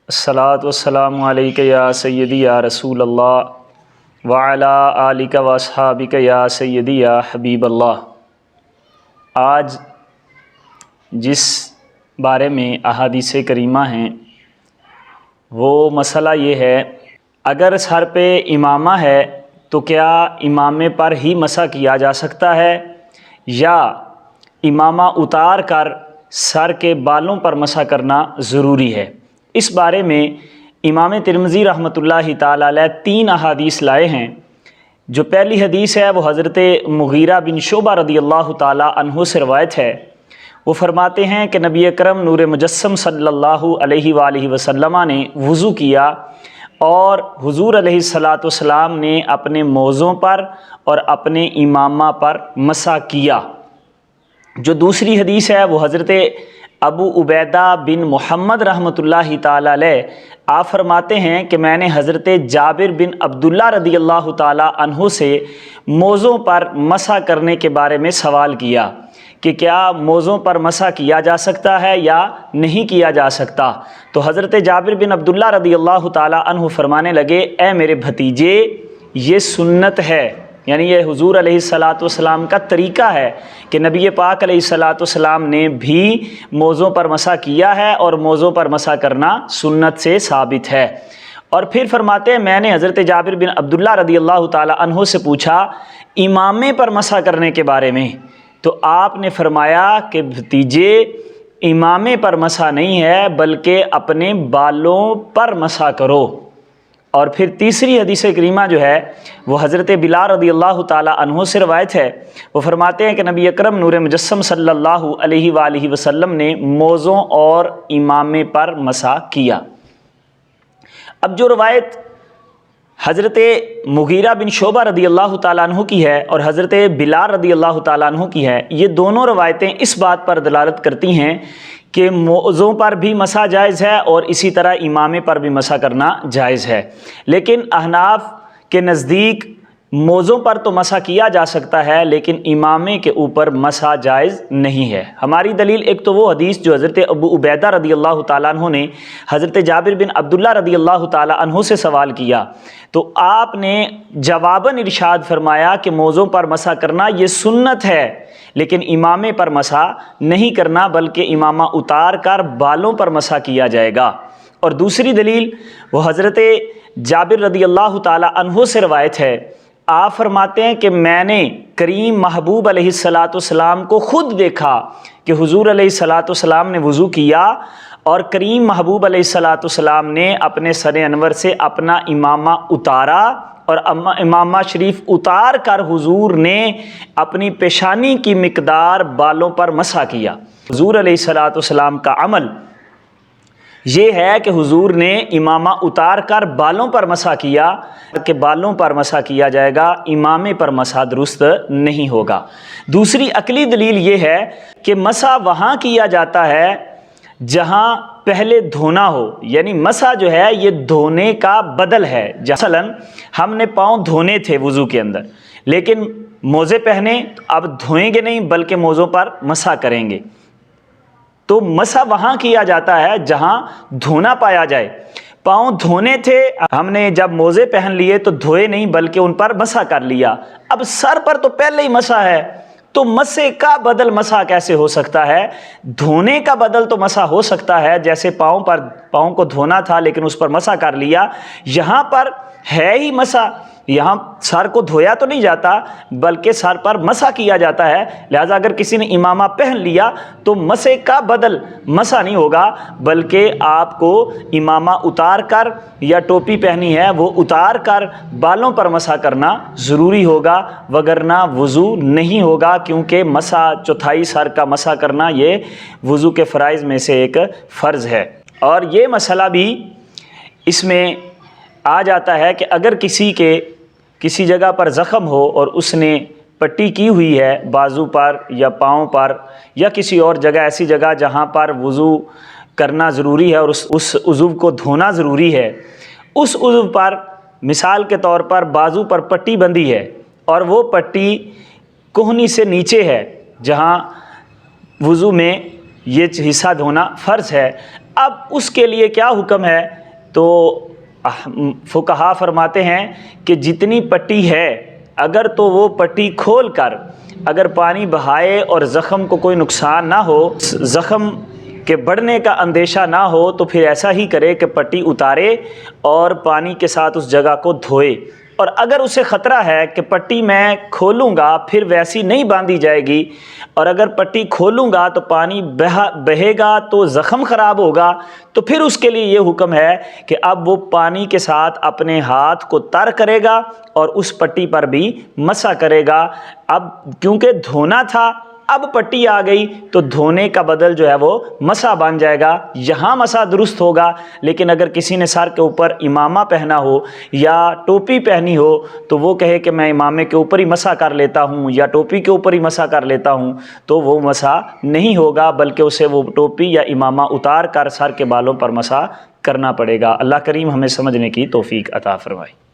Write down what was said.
الصلاۃ والسلام علیک یا سیدی یا رسول اللہ وعلی آلک و اصحابک یا سیدی یا حبیب اللہ۔ آج جس بارے میں احادیث کریمہ ہیں وہ مسئلہ یہ ہے، اگر سر پہ امامہ ہے تو کیا امامے پر ہی مسح کیا جا سکتا ہے یا امامہ اتار کر سر کے بالوں پر مسح کرنا ضروری ہے؟ اس بارے میں امام ترمذی رحمۃ اللہ تعالی علیہ 3 احادیث لائے ہیں۔ جو پہلی حدیث ہے وہ حضرت مغیرہ بن شعبہ رضی اللہ تعالی عنہ سے روایت ہے۔ وہ فرماتے ہیں کہ نبی اکرم نور مجسم صلی اللہ علیہ وآلہ وسلم نے وضو کیا اور حضور علیہ الصلاۃ والسلام نے اپنے موزوں پر اور اپنے امامہ پر مسح کیا۔ جو دوسری حدیث ہے وہ حضرت ابو عبیدہ بن محمد رحمۃ اللہ تعالی علیہ آپ فرماتے ہیں کہ میں نے حضرت جابر بن عبداللہ رضی اللہ تعالی عنہ سے موزوں پر مسح کرنے کے بارے میں سوال کیا کہ کیا موزوں پر مسح کیا جا سکتا ہے یا نہیں کیا جا سکتا؟ تو حضرت جابر بن عبداللہ رضی اللہ تعالی عنہ فرمانے لگے، اے میرے بھتیجے، یہ سنت ہے، یعنی یہ حضور علیہ الصلاۃ والسلام کا طریقہ ہے کہ نبی پاک علیہ الصلاۃ والسلام نے بھی موزوں پر مسح کیا ہے اور موزوں پر مسح کرنا سنت سے ثابت ہے۔ اور پھر فرماتے ہیں میں نے حضرت جابر بن عبداللہ رضی اللہ تعالی عنہ سے پوچھا امامے پر مسح کرنے کے بارے میں، تو آپ نے فرمایا کہ بھتیجے، امامے پر مسح نہیں ہے بلکہ اپنے بالوں پر مسح کرو۔ اور پھر تیسری حدیث کریمہ جو ہے وہ حضرت بلال رضی اللہ تعالی عنہ سے روایت ہے۔ وہ فرماتے ہیں کہ نبی اکرم نور مجسم صلی اللہ علیہ وآلہ وسلم نے موزوں اور امامے پر مسح کیا۔ اب جو روایت حضرت مغیرہ بن شعبہ رضی اللہ تعالیٰ عنہ کی ہے اور حضرت بلال رضی اللہ تعالیٰ عنہ کی ہے، یہ دونوں روایتیں اس بات پر دلالت کرتی ہیں کہ موزوں پر بھی مسح جائز ہے اور اسی طرح امامے پر بھی مسح کرنا جائز ہے۔ لیکن احناف کے نزدیک موزوں پر تو مسح کیا جا سکتا ہے لیکن امامے کے اوپر مسح جائز نہیں ہے۔ ہماری دلیل ایک تو وہ حدیث جو حضرت ابو عبیدہ رضی اللہ تعالیٰ عنہ نے حضرت جابر بن عبداللہ رضی اللہ تعالیٰ عنہ سے سوال کیا تو آپ نے جواباً ارشاد فرمایا کہ موزوں پر مسح کرنا یہ سنت ہے لیکن امامے پر مسح نہیں کرنا بلکہ امامہ اتار کر بالوں پر مسح کیا جائے گا۔ اور دوسری دلیل وہ حضرت جابر رضی اللہ تعالیٰ عنہ سے روایت ہے، آپ فرماتے ہیں کہ میں نے کریم محبوب علیہ الصلاۃ والسلام کو خود دیکھا کہ حضور علیہ الصلاۃ والسلام نے وضو کیا اور کریم محبوب علیہ الصلاۃ والسلام نے اپنے سر انور سے اپنا امامہ اتارا اور امامہ شریف اتار کر حضور نے اپنی پیشانی کی مقدار بالوں پر مسح کیا۔ حضور علیہ الصلاۃ والسلام کا عمل یہ ہے کہ حضور نے امامہ اتار کر بالوں پر مسح کیا کہ بالوں پر مسح کیا جائے گا، امامے پر مسح درست نہیں ہوگا۔ دوسری عقلی دلیل یہ ہے کہ مسح وہاں کیا جاتا ہے جہاں پہلے دھونا ہو، یعنی مسح جو ہے یہ دھونے کا بدل ہے۔ مثلا ہم نے پاؤں دھونے تھے وضو کے اندر لیکن موزے پہنے، اب دھوئیں گے نہیں بلکہ موزوں پر مسح کریں گے، تو مسح وہاں کیا جاتا ہے جہاں دھونا پایا جائے۔ پاؤں دھونے تھے، ہم نے جب موزے پہن لیے تو دھوئے نہیں بلکہ ان پر مسح کر لیا۔ اب سر پر تو پہلے ہی مسح ہے تو مسح کا بدل مسح کیسے ہو سکتا ہے؟ دھونے کا بدل تو مسح ہو سکتا ہے، جیسے پاؤں کو دھونا تھا لیکن اس پر مسح کر لیا، یہاں پر ہے ہی مسح، یہاں سر کو دھویا تو نہیں جاتا بلکہ سر پر مسح کیا جاتا ہے، لہذا اگر کسی نے امامہ پہن لیا تو مسح کا بدل مسح نہیں ہوگا بلکہ آپ کو امامہ اتار کر یا ٹوپی پہنی ہے وہ اتار کر بالوں پر مسح کرنا ضروری ہوگا، وگرنہ وضو نہیں ہوگا، کیونکہ مسح چوتھائی سر کا مسح کرنا یہ وضو کے فرائض میں سے ایک فرض ہے۔ اور یہ مسئلہ بھی اس میں آ جاتا ہے کہ اگر کسی جگہ پر زخم ہو اور اس نے پٹی کی ہوئی ہے بازو پر یا پاؤں پر یا کسی اور جگہ، ایسی جگہ جہاں پر وضو کرنا ضروری ہے اور اس عضو کو دھونا ضروری ہے، اس عضو پر مثال کے طور پر بازو پر پٹی بندھی ہے اور وہ پٹی کوہنی سے نیچے ہے جہاں وضو میں یہ حصہ دھونا فرض ہے، اب اس کے لیے کیا حکم ہے؟ تو فقہا فرماتے ہیں کہ جتنی پٹی ہے اگر تو وہ پٹی کھول کر اگر پانی بہائے اور زخم کو کوئی نقصان نہ ہو، زخم کے بڑھنے کا اندیشہ نہ ہو، تو پھر ایسا ہی کرے کہ پٹی اتارے اور پانی کے ساتھ اس جگہ کو دھوئے۔ اور اگر اسے خطرہ ہے کہ پٹی میں کھولوں گا پھر ویسی نہیں باندھی جائے گی، اور اگر پٹی کھولوں گا تو پانی بہے گا تو زخم خراب ہوگا، تو پھر اس کے لیے یہ حکم ہے کہ اب وہ پانی کے ساتھ اپنے ہاتھ کو تر کرے گا اور اس پٹی پر بھی مسح کرے گا۔ اب کیونکہ دھونا تھا، اب پٹی آ گئی تو دھونے کا بدل جو ہے وہ مسح بن جائے گا، یہاں مسح درست ہوگا۔ لیکن اگر کسی نے سر کے اوپر امامہ پہنا ہو یا ٹوپی پہنی ہو تو وہ کہے کہ میں امامے کے اوپر ہی مسح کر لیتا ہوں یا ٹوپی کے اوپر ہی مسح کر لیتا ہوں، تو وہ مسح نہیں ہوگا، بلکہ اسے وہ ٹوپی یا امامہ اتار کر سر کے بالوں پر مسح کرنا پڑے گا۔ اللہ کریم ہمیں سمجھنے کی توفیق عطا فرمائے۔